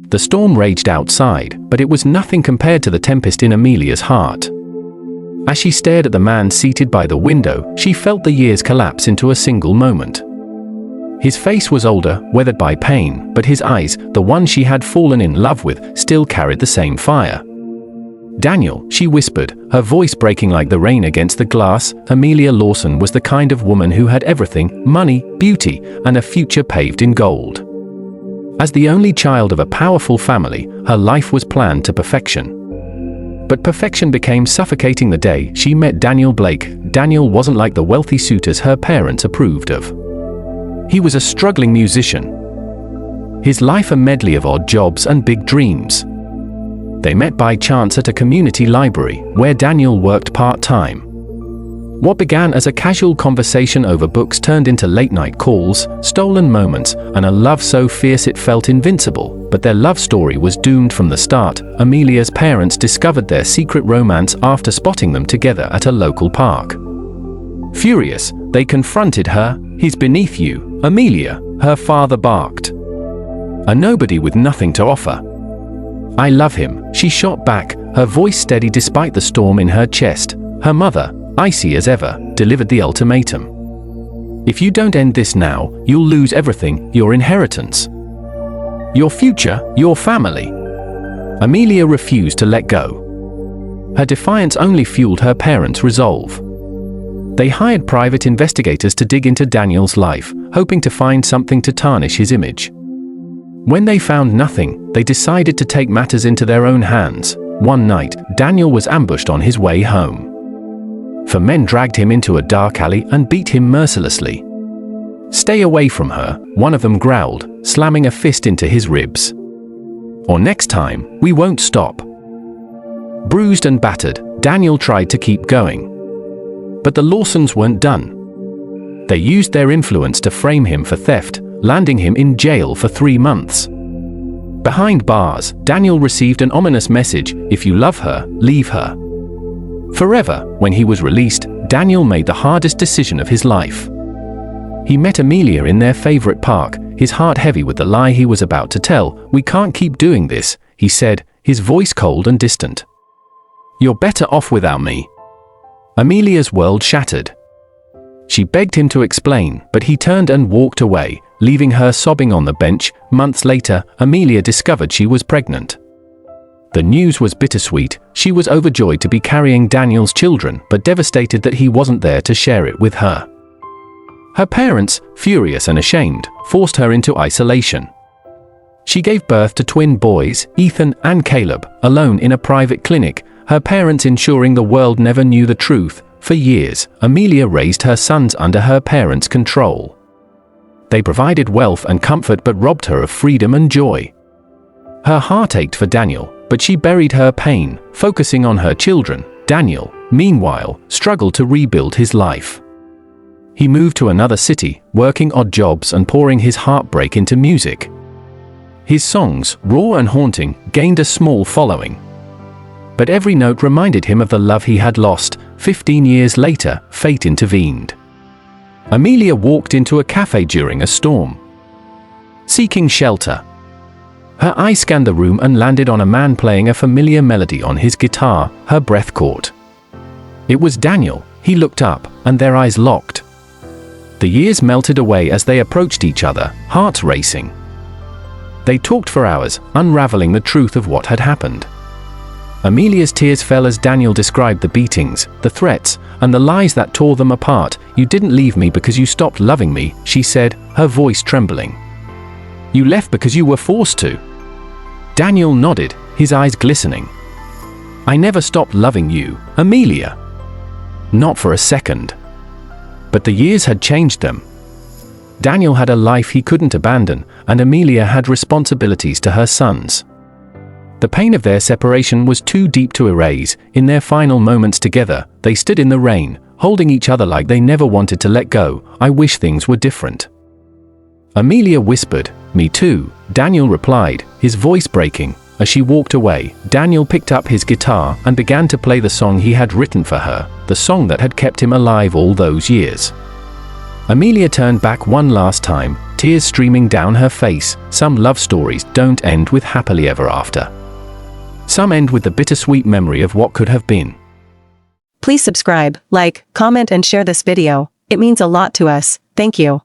The storm raged outside, but it was nothing compared to the tempest in Amelia's heart. As she stared at the man seated by the window, she felt the years collapse into a single moment. His face was older, weathered by pain, but his eyes, the ones she had fallen in love with, still carried the same fire. "Daniel," she whispered, her voice breaking like the rain against the glass. Amelia Lawson was the kind of woman who had everything: money, beauty, and a future paved in gold. As the only child of a powerful family, her life was planned to perfection. But perfection became suffocating the day she met Daniel Blake. Daniel wasn't like the wealthy suitors her parents approved of. He was a struggling musician. His life a medley of odd jobs and big dreams. They met by chance at a community library, where Daniel worked part-time. What began as a casual conversation over books turned into late-night calls, stolen moments, and a love so fierce it felt invincible. But their love story was doomed from the start. Amelia's parents discovered their secret romance after spotting them together at a local park. Furious, they confronted her. "He's beneath you, Amelia," her father barked. "A nobody with nothing to offer." "I love him," she shot back, her voice steady despite the storm in her chest. Her mother, icy as ever, delivered the ultimatum. "If you don't end this now, you'll lose everything: your inheritance, your future, your family." Amelia refused to let go. Her defiance only fueled her parents' resolve. They hired private investigators to dig into Daniel's life, hoping to find something to tarnish his image. When they found nothing, they decided to take matters into their own hands. One night, Daniel was ambushed on his way home. 4 men dragged him into a dark alley and beat him mercilessly. "Stay away from her," one of them growled, slamming a fist into his ribs. "Or next time, we won't stop." Bruised and battered, Daniel tried to keep going. But the Lawsons weren't done. They used their influence to frame him for theft, landing him in jail for 3 months. Behind bars, Daniel received an ominous message: "If you love her, leave her." Forever. When he was released, Daniel made the hardest decision of his life. He met Amelia in their favorite park, his heart heavy with the lie he was about to tell. "We can't keep doing this," he said, his voice cold and distant. "You're better off without me." Amelia's world shattered. She begged him to explain, but he turned and walked away, leaving her sobbing on the bench. Months later, Amelia discovered she was pregnant. The news was bittersweet. She was overjoyed to be carrying Daniel's children, but devastated that he wasn't there to share it with her. Her parents, furious and ashamed, forced her into isolation. She gave birth to twin boys, Ethan and Caleb, alone in a private clinic, her parents ensuring the world never knew the truth. For years, Amelia raised her sons under her parents' control. They provided wealth and comfort but robbed her of freedom and joy. Her heart ached for Daniel, but she buried her pain, focusing on her children. Daniel, meanwhile, struggled to rebuild his life. He moved to another city, working odd jobs and pouring his heartbreak into music. His songs, raw and haunting, gained a small following. But every note reminded him of the love he had lost. 15 years later, fate intervened. Amelia walked into a cafe during a storm, seeking shelter. Her eye scanned the room and landed on a man playing a familiar melody on his guitar. Her breath caught. It was Daniel. He looked up, and their eyes locked. The years melted away as they approached each other, hearts racing. They talked for hours, unraveling the truth of what had happened. Amelia's tears fell as Daniel described the beatings, the threats, and the lies that tore them apart. "You didn't leave me because you stopped loving me," she said, her voice trembling. "You left because you were forced to." Daniel nodded, his eyes glistening. "I never stopped loving you, Amelia. Not for a second." But the years had changed them. Daniel had a life he couldn't abandon, and Amelia had responsibilities to her sons. The pain of their separation was too deep to erase. In their final moments together, they stood in the rain, holding each other like they never wanted to let go. "I wish things were different." Amelia whispered, "Me too," Daniel replied, his voice breaking. As she walked away, Daniel picked up his guitar and began to play the song he had written for her, the song that had kept him alive all those years. Amelia turned back one last time, tears streaming down her face. Some love stories don't end with happily ever after. Some end with the bittersweet memory of what could have been. Please subscribe, like, comment and share this video. It means a lot to us. Thank you.